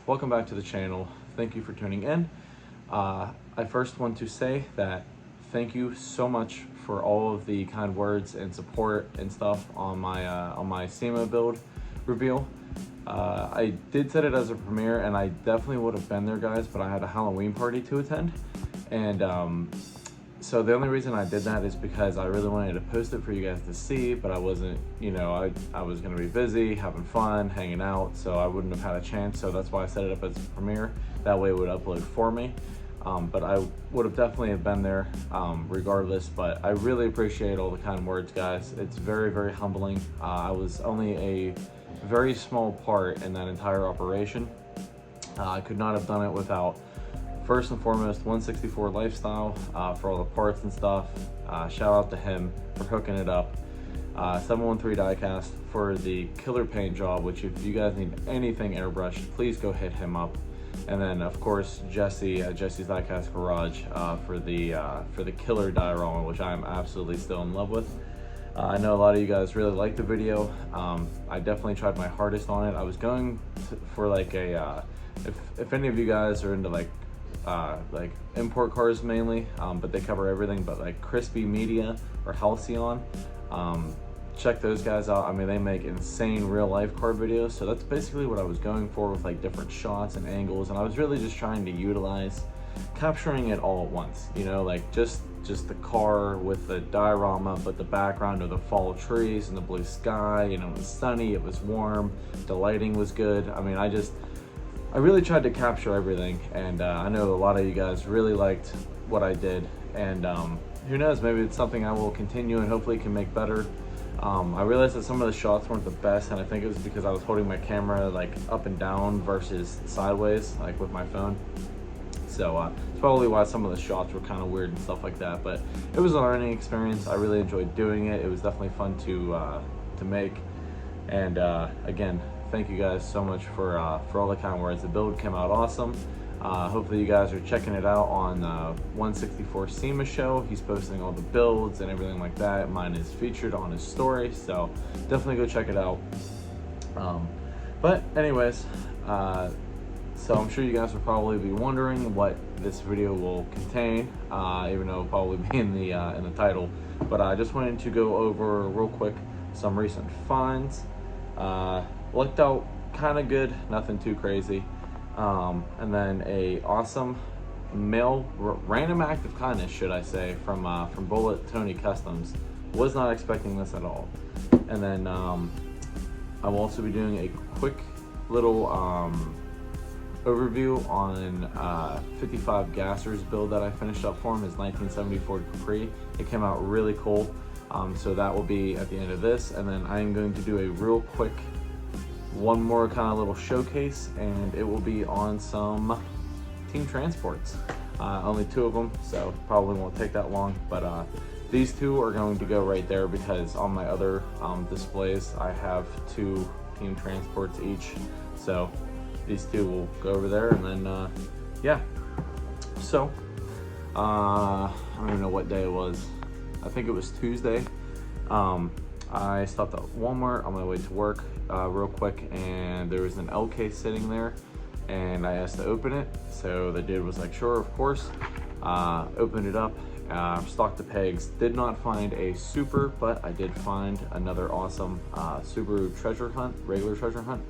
welcome back to the channel. Thank you for tuning in. I first want to say that thank you so much for all of the kind words and support and stuff on my SEMA build reveal. I did set it as a premiere, and I definitely would have been there, guys, but I had a Halloween party to attend, and so the only reason I did that is because I really wanted to post it for you guys to see, but I wasn't, you know, I was gonna be busy, having fun, hanging out, so I wouldn't have had a chance. So that's why I set it up as a premiere. That way it would upload for me. But I would have definitely have been there regardless. But I really appreciate all the kind words, guys. It's very, very humbling. I was only a very small part in that entire operation. I could not have done it without, first and foremost, 164 Lifestyle for all the parts and stuff. Shout out to him for hooking it up. 713 Diecast for the killer paint job, which if you guys need anything airbrushed, please go hit him up. And then of course Jesse at Jesse's Diecast Garage for the killer diorama, which I'm absolutely still in love with. I know a lot of you guys really liked the video. I definitely tried my hardest on it. I was going for like a if any of you guys are into like import cars mainly, but they cover everything, but like Crispy Media or Halcyon, check those guys out. I mean, they make insane real life car videos, so that's basically what I was going for with like different shots and angles, and I was really just trying to utilize capturing it all at once, you know, like just the car with the diorama, but the background of the fall trees and the blue sky. You know, it was sunny, it was warm, the lighting was good. I mean, I really tried to capture everything, and I know a lot of you guys really liked what I did, and who knows, maybe it's something I will continue and hopefully can make better. I realized that some of the shots weren't the best, and I think it was because I was holding my camera like up and down versus sideways, like with my phone. So it's probably why some of the shots were kind of weird and stuff like that, but it was a learning experience. I really enjoyed doing it. It was definitely fun to make, and again, thank you guys so much for all the kind words. The build came out awesome. Hopefully you guys are checking it out on 164 SEMA show. He's posting all the builds and everything like that. Mine is featured on his story, so definitely go check it out. But anyways, so I'm sure you guys will probably be wondering what this video will contain, even though it'll probably be in the title. But I just wanted to go over real quick some recent finds. Looked out kind of good, nothing too crazy. And then a awesome random act of kindness, should I say, from BullitTonyCustoms. Was not expecting this at all. And then I will also be doing a quick little overview on 55 Gasser's build that I finished up for him, his 1974 Capri. It came out really cool. So that will be at the end of this, and then I am going to do a real quick one more kind of little showcase, and it will be on some team transports. Only 2 of them, so probably won't take that long, but these 2 are going to go right there because on my other displays I have 2 team transports each, so these 2 will go over there. And then yeah, so I don't even know what day it was. I think it was Tuesday. I stopped at Walmart on my way to work real quick, and there was an LK sitting there, and I asked to open it. So the dude was like, sure, of course. Opened it up, stocked the pegs. Did not find a super, but I did find another awesome Subaru treasure hunt, regular treasure hunt.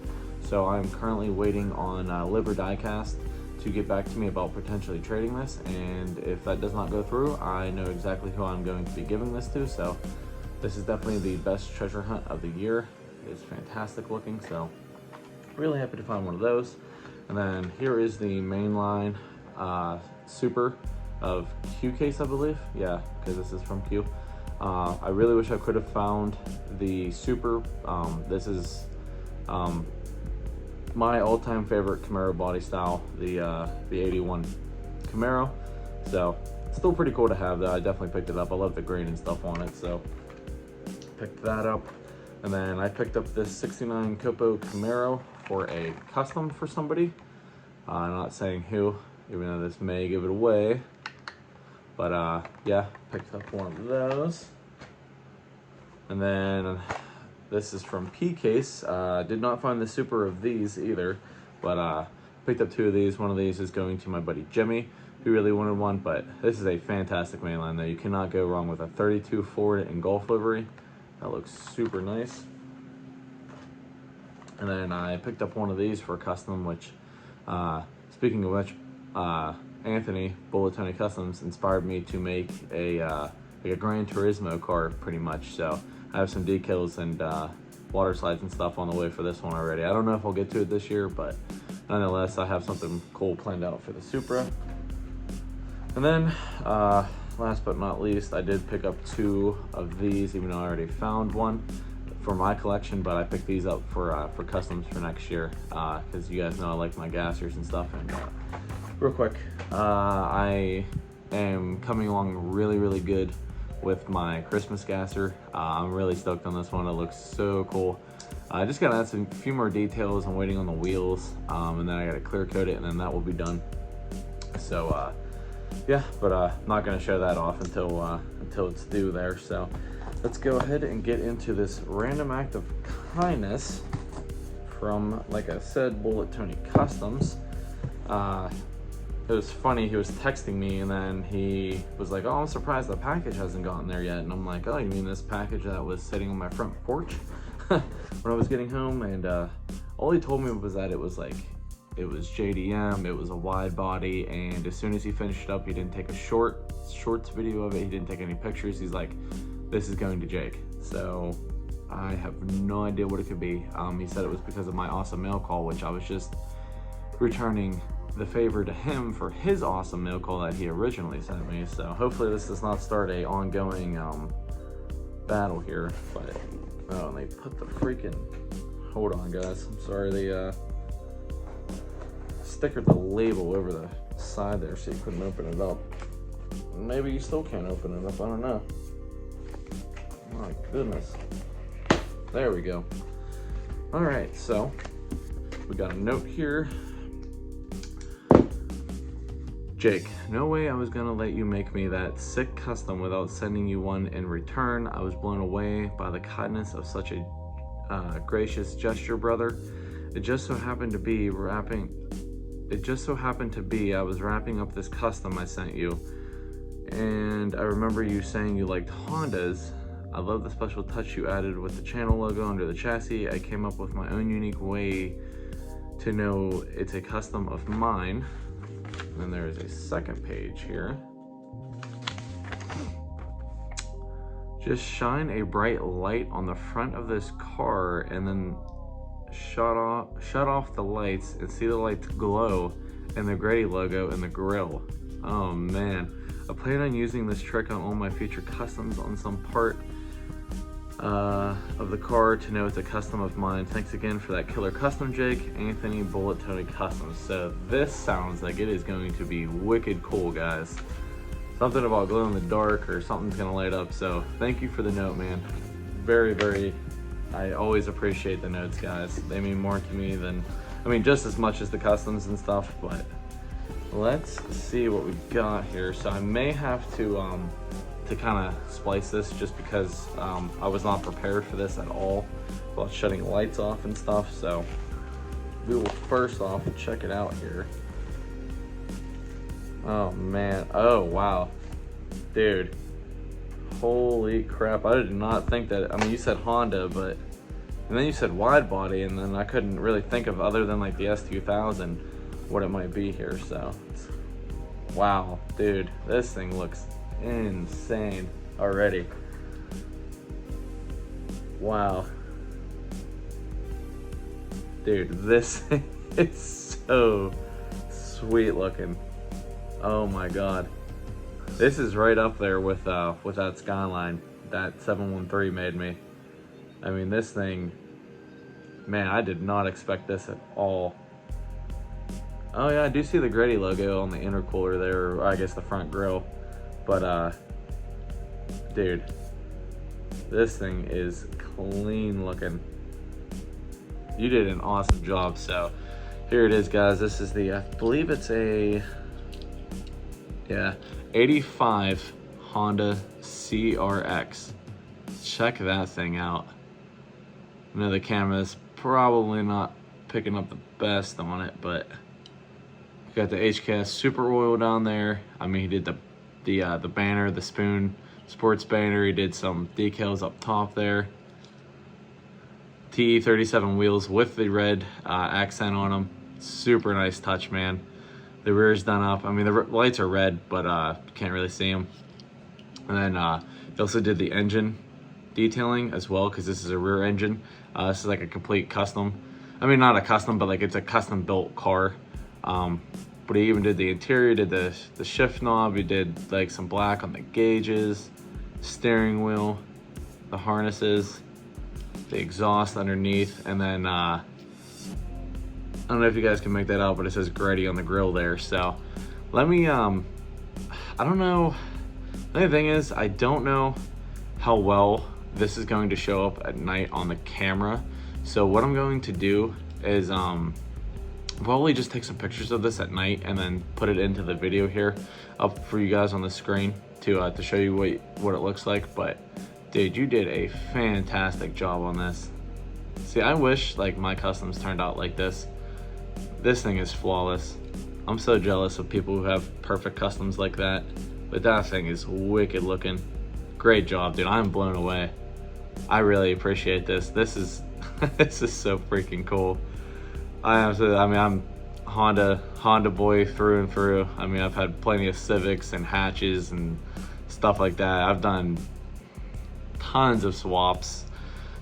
So I'm currently waiting on Liber Diecast to get back to me about potentially trading this, and if that does not go through, I know exactly who I'm going to be giving this to. So this is definitely the best treasure hunt of the year. It's fantastic looking, so really happy to find one of those. And then here is the mainline super of Q case, I believe. Yeah, because this is from Q. I really wish I could have found the super. This is my all-time favorite Camaro body style, the 81 Camaro. So it's still pretty cool to have that. I definitely picked it up. I love the green and stuff on it, so picked that up. And then I picked up this 69 Copo Camaro for a custom for somebody. I'm not saying who, even though this may give it away. But yeah, picked up one of those. And then this is from P Case. Did not find the super of these either, but Picked up 2 of these. One of these is going to my buddy Jimmy, who really wanted one, but this is a fantastic mainline though. You cannot go wrong with a 32 Ford in Gulf livery. That looks super nice. And then I picked up one of these for a custom, which, speaking of which, Anthony, BullitTonyCustoms, inspired me to make a like a Gran Turismo car, pretty much. So I have some decals and water slides and stuff on the way for this one already. I don't know if I'll get to it this year, but nonetheless, I have something cool planned out for the Supra. And then, last but not least, I did pick up 2 of these, even though I already found one for my collection, but I picked these up for customs for next year, because you guys know I like my gassers and stuff. And real quick, I am coming along really good with my Christmas gasser. I'm really stoked on this one. It looks so cool. I just gotta add a few more details. I'm waiting on the wheels, and then I gotta clear coat it, and then that will be done. So yeah, but I'm not gonna show that off until it's due there. So let's go ahead and get into this random act of kindness from, like I said, BullitTonyCustoms. It was funny, he was texting me and then he was like, oh, I'm surprised the package hasn't gotten there yet. And I'm like, oh, you mean this package that was sitting on my front porch when I was getting home? And all he told me was that it was JDM, it was a wide body, and as soon as he finished it up, he didn't take a shorts video of it, he didn't take any pictures. He's like, this is going to Jake. So I have no idea what it could be. He said it was because of my awesome mail call, which I was just returning the favor to him for his awesome mail call that he originally sent me. So hopefully this does not start a ongoing battle here. But oh, and they put the freaking, hold on guys, I'm sorry, they stickered the label over the side there so you couldn't open it up. Maybe you still can't open it up, I don't know. My goodness. There we go. All right, so we got a note here. Jake, no way I was gonna let you make me that sick custom without sending you one in return. I was blown away by the kindness of such a gracious gesture, brother. It just so happened to be I was wrapping up this custom I sent you, and I remember you saying you liked Hondas. I love the special touch you added with the channel logo under the chassis. I came up with my own unique way to know it's a custom of mine. And there is a second page here. Just shine a bright light on the front of this car and then shut off the lights and see the lights glow and the Grady logo in the grill. Oh man, I plan on using this trick on all my future customs on some part of the car to know it's a custom of mine. Thanks again for that killer custom, Jake. Anthony, BullitTonyCustoms. So this sounds like it is going to be wicked cool, guys. Something about glow in the dark or something's gonna light up. So thank you for the note, man. Very, I always appreciate the notes, guys. They mean more to me than, I mean, just as much as the customs and stuff. But let's see what we got here. So I may have to kind of splice this just because I was not prepared for this at all about shutting lights off and stuff. So we will first off check it out here. Oh man, oh wow, dude, holy crap. I did not think that, I mean, you said Honda, but, and then you said wide body, and then I couldn't really think of, other than like the S2000, what it might be here. So wow, dude, this thing looks insane already. Wow, dude, this is so sweet looking. Oh my god, this is right up there with that Skyline that 713 made me. I mean, this thing, man, I did not expect this at all. Oh yeah, I do see the Grady logo on the intercooler there, or I guess the front grille. But dude, this thing is clean looking. You did an awesome job. So here it is, guys. This is the, I believe it's a, yeah, 85 Honda CRX. Check that thing out. I know the camera's probably not picking up the best on it, but Got the HKS Super Oil down there. I mean, he did the banner, the Spoon Sports banner. He did some decals up top there. TE37 wheels with the red accent on them. Super nice touch, man. The rear's done up. I mean, the lights are red, but can't really see them. And then he also did the engine detailing as well, because this is a rear engine. This is like a complete custom. I mean, not a custom, but like it's a custom built car. But he even did the interior, did the shift knob, he did like some black on the gauges, steering wheel, the harnesses, the exhaust underneath, and then I don't know if you guys can make that out, but it says Gretty on the grill there. So let me, I don't know. The only thing is, I don't know how well this is going to show up at night on the camera. So what I'm going to do is probably just take some pictures of this at night and then put it into the video here up for you guys on the screen to show you what it looks like. But dude, you did a fantastic job on this. See, I wish like my customs turned out like this. This thing is flawless. I'm so jealous of people who have perfect customs like that, but that thing is wicked looking. Great job, dude. I'm blown away. I really appreciate this. This is this is so freaking cool. I mean, I'm Honda boy through and through. I mean, I've had plenty of Civics and hatches and stuff like that. I've done tons of swaps,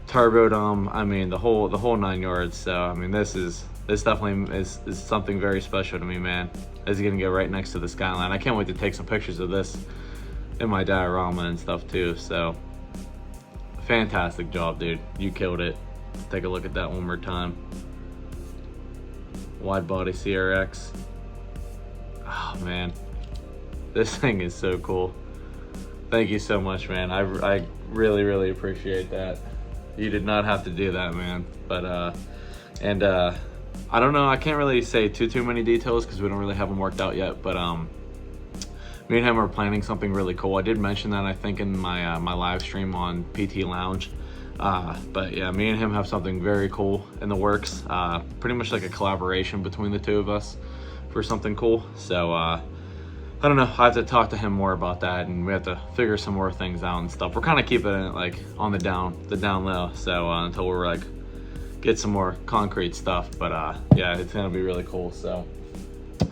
turboed them. I mean, the whole 9 yards. So I mean, this definitely is something very special to me, man. This is gonna go right next to the Skyline. I can't wait to take some pictures of this in my diorama and stuff too. So fantastic job, dude. You killed it. Let's take a look at that one more time. Wide body CRX. Oh man, this thing is so cool. Thank you so much, man. I really appreciate that. You did not have to do that, man. But I don't know, I can't really say too many details because we don't really have them worked out yet, but me and him are planning something really cool. I did mention that, I think, in my my live stream on PT Lounge. But yeah, me and him have something very cool in the works. Pretty much like a collaboration between the two of us for something cool. So I don't know, I have to talk to him more about that, and we have to figure some more things out and stuff. We're kind of keeping it like on the down low, so until we're like get some more concrete stuff. But yeah, it's gonna be really cool. So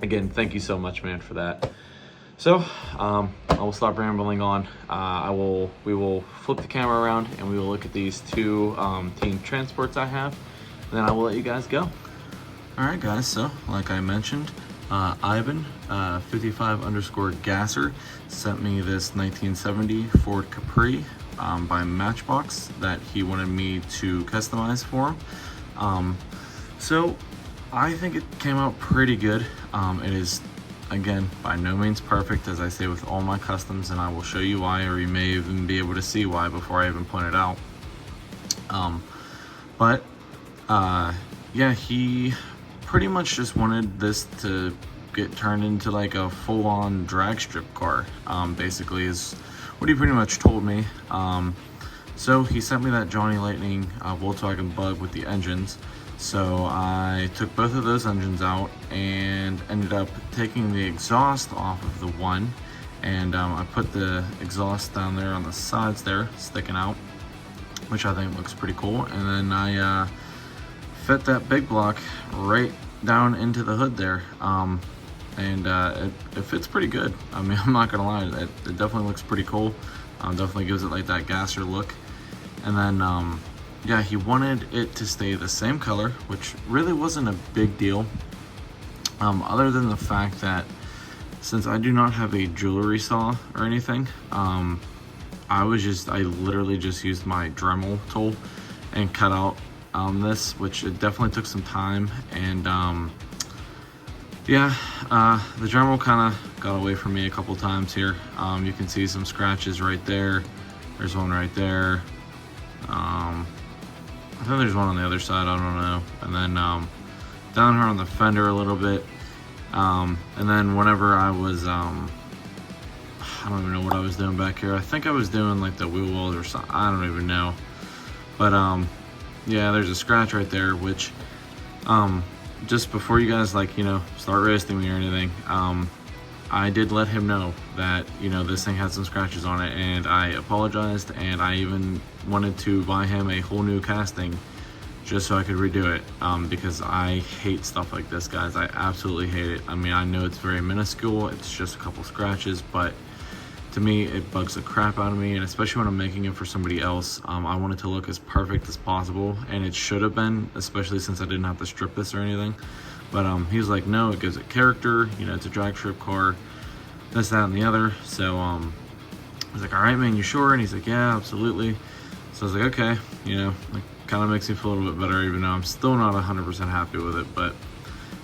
again, thank you so much, man, for that. So I will stop rambling on. We will flip the camera around and we will look at these two team transports I have, and then I will let you guys go. All right, guys. So like I mentioned, Ivan 55_Gasser sent me this 1970 Ford Capri by Matchbox that he wanted me to customize for him. So I think it came out pretty good. It is, again, by no means perfect, as I say with all my customs, and I will show you why, or you may even be able to see why before I even point it out. Yeah, he pretty much just wanted this to get turned into like a full-on drag strip car, basically is what he pretty much told me. So he sent me that Johnny Lightning Volkswagen Bug with the engines. So I took both of those engines out and ended up taking the exhaust off of the one, and I put the exhaust down there on the sides there, sticking out, which I think looks pretty cool. And then I fit that big block right down into the hood there, and it fits pretty good. I mean, I'm not gonna lie, it definitely looks pretty cool. Definitely gives it like that gasser look. And then yeah, he wanted it to stay the same color, which really wasn't a big deal, other than the fact that since I do not have a jewelry saw or anything, I literally just used my Dremel tool and cut out this, which it definitely took some time. And yeah, the Dremel kind of got away from me a couple times here. You can see some scratches right there. There's one right there. I think there's one on the other side, I don't know. And then down here on the fender a little bit. And then whenever I was, I don't even know what I was doing back here. I think I was doing like the wheel wells or something, I don't even know. But yeah, there's a scratch right there, which just before you guys like, you know, start roasting me or anything, I did let him know that, you know, this thing had some scratches on it, and I apologized, and I even wanted to buy him a whole new casting just so I could redo it, because I hate stuff like this, guys. I absolutely hate it. I mean, I know it's very minuscule, it's just a couple scratches, but to me, it bugs the crap out of me, and especially when I'm making it for somebody else, I want it to look as perfect as possible, and it should have been, especially since I didn't have to strip this or anything. But he was like, no, it gives it character, you know, it's a drag strip car, this, that, and the other. So I was like, all right, man, you sure? And he's like, yeah, absolutely. So I was like, okay, you know, like, kind of makes me feel a little bit better, even though I'm still not 100% happy with it, but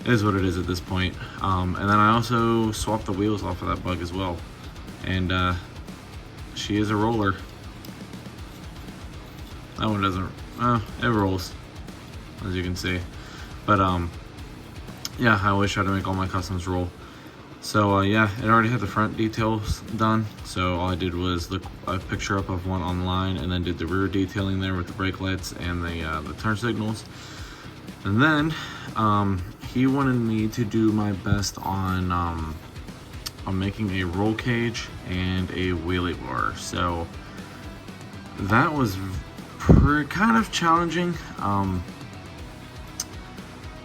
it is what it is at this point. And then I also swapped the wheels off of that bug as well. And she is a roller. That one doesn't, it rolls, as you can see. But yeah, I always try to make all my customs roll. So yeah, it already had the front details done. So all I did was look a picture up of one online, and then did the rear detailing there with the brake lights and the turn signals. And then he wanted me to do my best on making a roll cage and a wheelie bar. So that was kind of challenging.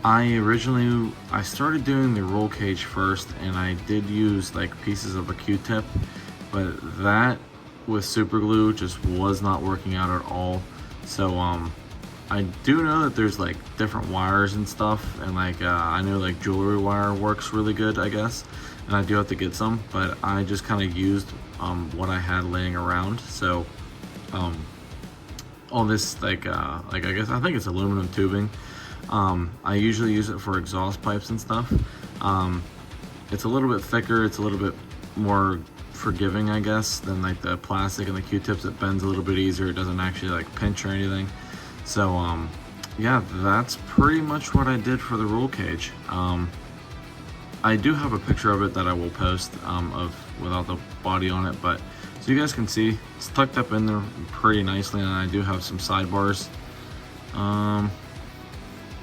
I started doing the roll cage first, and I did use like pieces of a Q-tip, but that with super glue just was not working out at all. So I do know that there's like different wires and stuff, and like I know like jewelry wire works really good, I guess, and I do have to get some, but I just kind of used what I had laying around. So all this like I guess I think it's aluminum tubing. I usually use it for exhaust pipes and stuff. It's a little bit thicker, it's a little bit more forgiving, I guess, than like the plastic and the Q-tips. It bends a little bit easier, it doesn't actually like pinch or anything. So yeah, that's pretty much what I did for the roll cage. I do have a picture of it that I will post of without the body on it, but so you guys can see it's tucked up in there pretty nicely, and I do have some sidebars,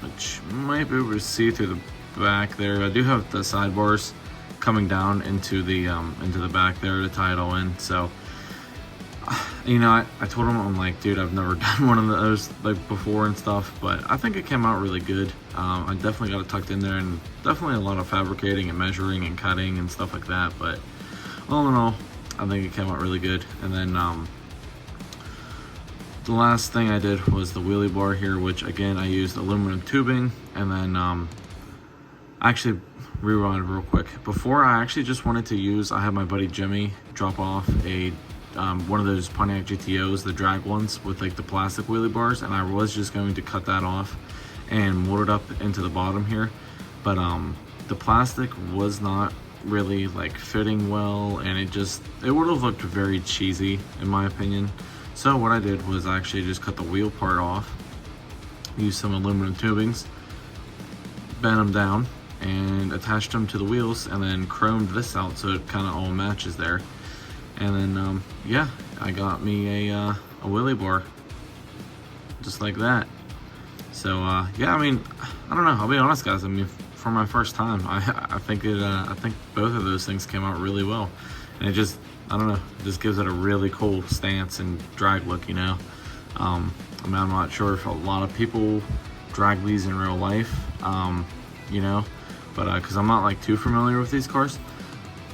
which you might be able to see through the back there. I do have the sidebars coming down into the back there to tie it all in. So you know, I told him, I'm like, dude, I've never done one of those like before and stuff, but I think it came out really good. I definitely got it tucked in there, and definitely a lot of fabricating and measuring and cutting and stuff like that, but all in all, I think it came out really good. And then the last thing I did was the wheelie bar here, which again I used aluminum tubing. And then actually rewind real quick. Before, I actually just wanted to use, I had my buddy Jimmy drop off a one of those Pontiac GTOs, the drag ones with like the plastic wheelie bars, and I was just going to cut that off and mold it up into the bottom here, but the plastic was not really like fitting well, and it would have looked very cheesy in my opinion. So what I did was actually just cut the wheel part off, used some aluminum tubings, bent them down, and attached them to the wheels, and then chromed this out so it kind of all matches there. And then yeah, I got me a wheelie bar just like that. So yeah, I mean, I don't know, I'll be honest guys, I mean, for my first time, I think both of those things came out really well, and it just, I don't know, it just gives it a really cool stance and drag look, you know. I mean, I'm not sure if a lot of people drag these in real life, you know, but because I'm not like too familiar with these cars,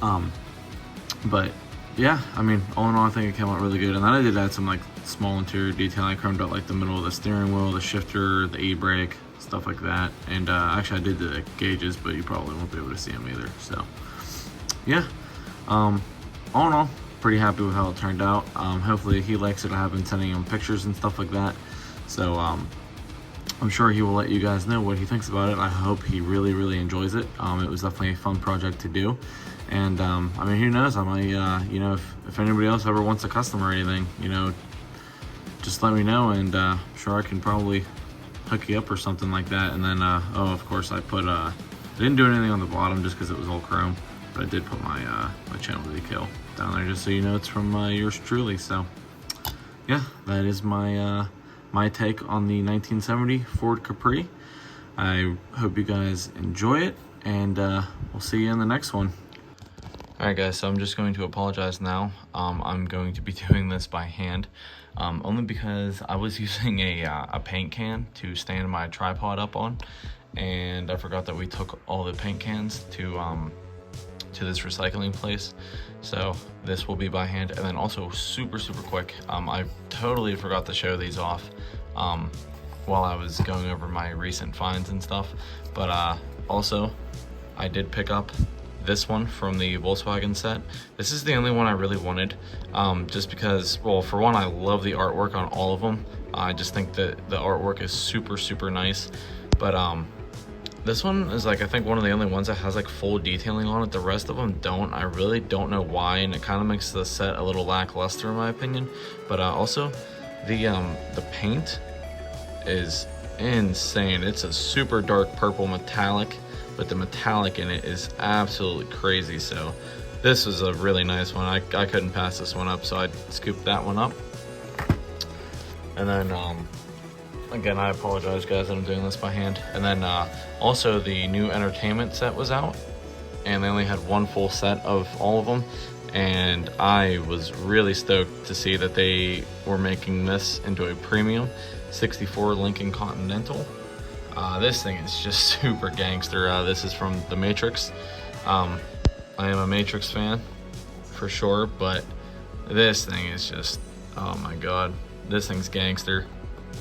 but yeah, I mean, all in all, I think it came out really good. And then I did add some like small interior detailing. I chromed out like the middle of the steering wheel, the shifter, the e-brake, stuff like that. And actually I did the gauges, but you probably won't be able to see them either. So yeah, all in all, pretty happy with how it turned out. Hopefully he likes it. I have been sending him pictures and stuff like that. So I'm sure he will let you guys know what he thinks about it. I hope he really, really enjoys it. It was definitely a fun project to do. And I mean, who knows, I might, you know, if anybody else ever wants a custom or anything, you know, just let me know, and I'm sure I can probably hook you up or something like that. And then, oh, of course, I put, I didn't do anything on the bottom just because it was all chrome, but I did put my my channel decal down there just so you know it's from yours truly. So yeah, that is my my take on the 1970 Ford Capri. I hope you guys enjoy it, and we'll see you in the next one. Alright guys, so I'm just going to apologize now. I'm going to be doing this by hand, only because I was using a paint can to stand my tripod up on, and I forgot that we took all the paint cans to this recycling place. So this will be by hand, and then also super quick. I totally forgot to show these off while I was going over my recent finds and stuff, but also I did pick up this one from the Volkswagen set. This is the only one I really wanted, just because, well, for one, I love the artwork on all of them. I just think that the artwork is super nice, but this one is like, I think one of the only ones that has like full detailing on it. The rest of them don't. I really don't know why, and it kind of makes the set a little lackluster in my opinion. But also the paint is insane. It's a super dark purple metallic, but the metallic in it is absolutely crazy. So this was a really nice one. I couldn't pass this one up, so I scooped that one up. And then again, I apologize guys that I'm doing this by hand. And then also the new entertainment set was out, and they only had one full set of all of them, and I was really stoked to see that they were making this into a premium 64 Lincoln Continental. This thing is just super gangster. This is from The Matrix. I am a Matrix fan for sure, but this thing is just, oh my god, this thing's gangster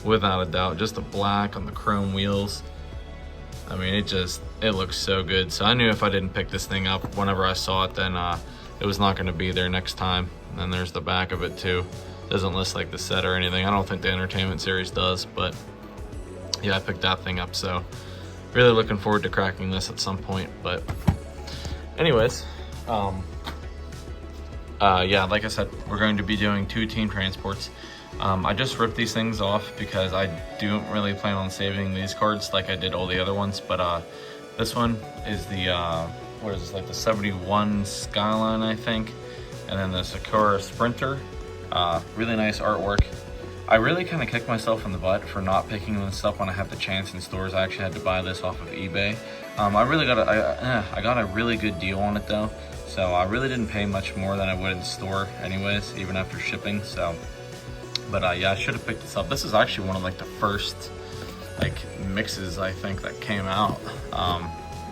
without a doubt. Just the black on the chrome wheels. I mean, it looks so good. So I knew if I didn't pick this thing up whenever I saw it, then it was not going to be there next time. And then there's the back of it too. Doesn't list like the set or anything. I don't think the entertainment series does, but yeah, I picked that thing up, so really looking forward to cracking this at some point. But anyways, yeah, like I said, we're going to be doing 2 team transports. I just ripped these things off because I don't really plan on saving these cards like I did all the other ones. But this one is the what is this, like the 71 Skyline, I think, and then the Sakura Sprinter. Really nice artwork. I really kind of kicked myself in the butt for not picking this up when I had the chance in stores. I actually had to buy this off of eBay. I got a really good deal on it though, so I really didn't pay much more than I would in store anyways, even after shipping. So, but yeah, I should have picked this up. This is actually one of like the first like mixes I think that came out.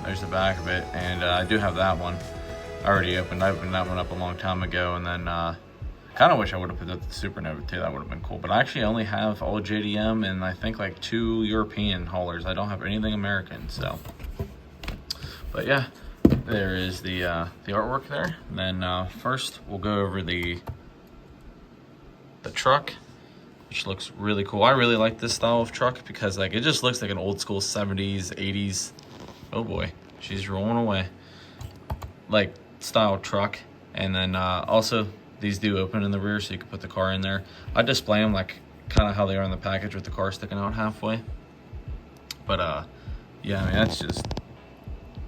There's the back of it, and I do have that one already opened. I opened that one up a long time ago, and then kind of wish I would have put up the Supernova too. That would have been cool. But I actually only have all JDM and I think like 2 European haulers. I don't have anything American. So, but yeah, there is the artwork there. And then first we'll go over the truck, which looks really cool. I really like this style of truck because like it just looks like an old school 70s, 80s. Oh boy, she's rolling away. Like style truck. And then also, these do open in the rear, so you can put the car in there. I display them like kind of how they are in the package with the car sticking out halfway. But yeah, I mean, that's just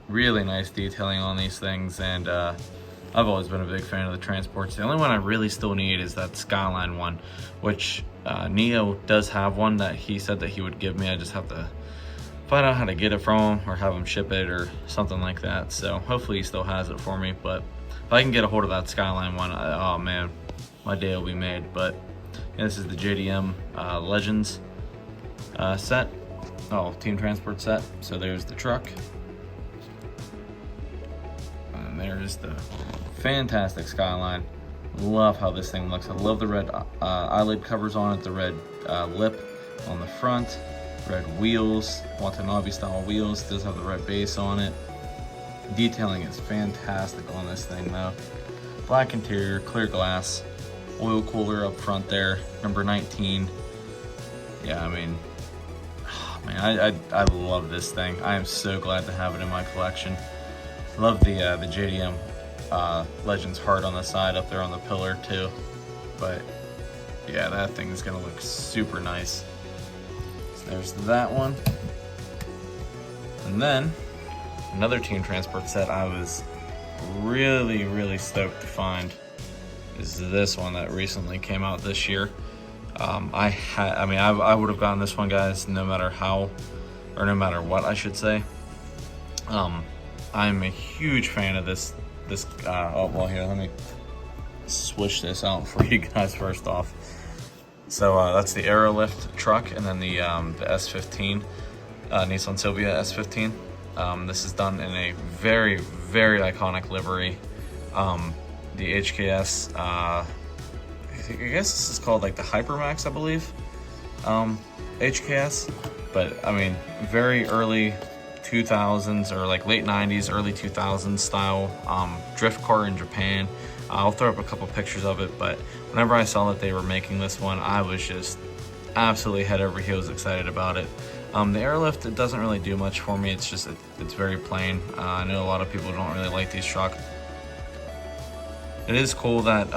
really nice detailing on these things, and I've always been a big fan of the transports. The only one I really still need is that Skyline one, which Neo does have one that he said that he would give me. I just have to find out how to get it from him or have him ship it or something like that. So hopefully he still has it for me, but if I can get a hold of that Skyline one, oh man, my day will be made. But yeah, this is the JDM Legends set. Oh, team transport set. So there's the truck. And there's the fantastic Skyline. Love how this thing looks. I love the red eyelid covers on it, the red lip on the front, red wheels, Watanabe style wheels. Does have the red base on it. Detailing is fantastic on this thing though. Black interior, clear glass, oil cooler up front there, number 19. Yeah, I mean, oh man, I love this thing. I am so glad to have it in my collection. Love the JDM Legends heart on the side up there on the pillar too. But yeah, that thing is gonna look super nice. So there's that one. And then another team transport set I was really stoked to find is this one that recently came out this year. I would have gotten this one, guys, no matter how or no matter what, I should say. I'm a huge fan of this. Oh, well, here, let me switch this out for you guys first off. So that's the Aerolift truck, and then the S15, Nissan Silvia S15. This is done in a very, very iconic livery. The HKS, I guess this is called like the Hypermax, I believe, HKS. But I mean, very early 2000s or like late 90s, early 2000s style drift car in Japan. I'll throw up a couple pictures of it, but whenever I saw that they were making this one, I was just absolutely head over heels excited about it. The Aerolift, it doesn't really do much for me. It's just, it's very plain. I know a lot of people don't really like these trucks. It is cool that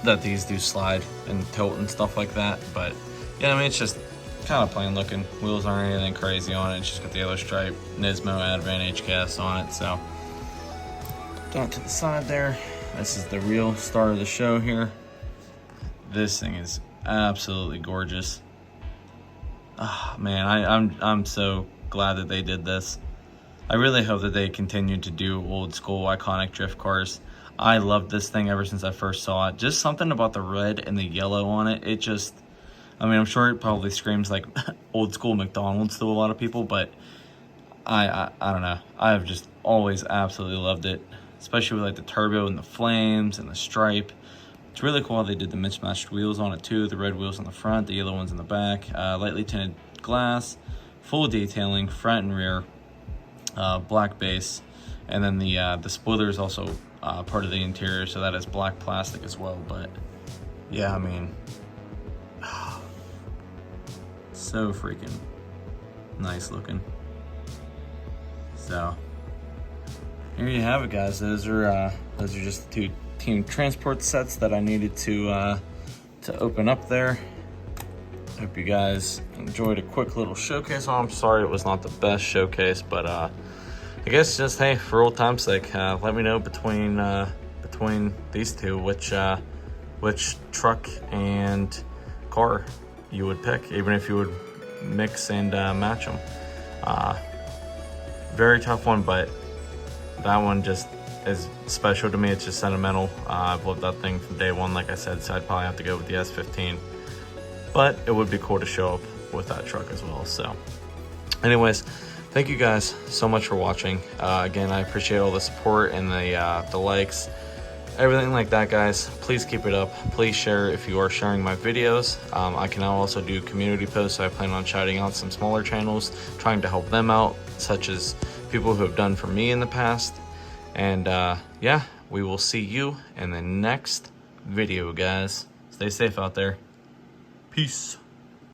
that these do slide and tilt and stuff like that, but yeah, I mean, it's just kind of plain looking. Wheels aren't anything crazy on it. It's just got the yellow stripe Nismo Advan HKS on it. So throw it to the side there. This is the real star of the show here. This thing is absolutely gorgeous. Oh, man, I'm so glad that they did this. I really hope that they continue to do old school iconic drift cars. I loved this thing ever since I first saw it. Just something about the red and the yellow on it. It just, I mean, I'm sure it probably screams like old school McDonald's to a lot of people, but I don't know. I've just always absolutely loved it, especially with like the turbo and the flames and the stripe. It's really cool how they did the mismatched wheels on it too. The red wheels on the front, the yellow ones in the back. Lightly tinted glass, full detailing, front and rear, black base, and then the spoiler is also part of the interior, so that is black plastic as well. But yeah, I mean, so freaking nice looking. So here you have it, guys. Those are just the two team transport sets that I needed to open up there. Hope you guys enjoyed a quick little showcase. I'm sorry it was not the best showcase, but I guess just, hey, for old time's sake, let me know between these two which truck and car you would pick, even if you would mix and match them. Very tough one, but that one just is special to me. It's just sentimental. I've loved that thing from day one, like I said, so I'd probably have to go with the S15. But it would be cool to show up with that truck as well. So anyways, thank you guys so much for watching. Again, I appreciate all the support and the likes, everything like that, guys. Please keep it up. Please share if you are sharing my videos. I can now also do community posts, so I plan on shouting out some smaller channels, trying to help them out, such as people who have done for me in the past. And yeah, we will see you in the next video, guys. Stay safe out there. Peace.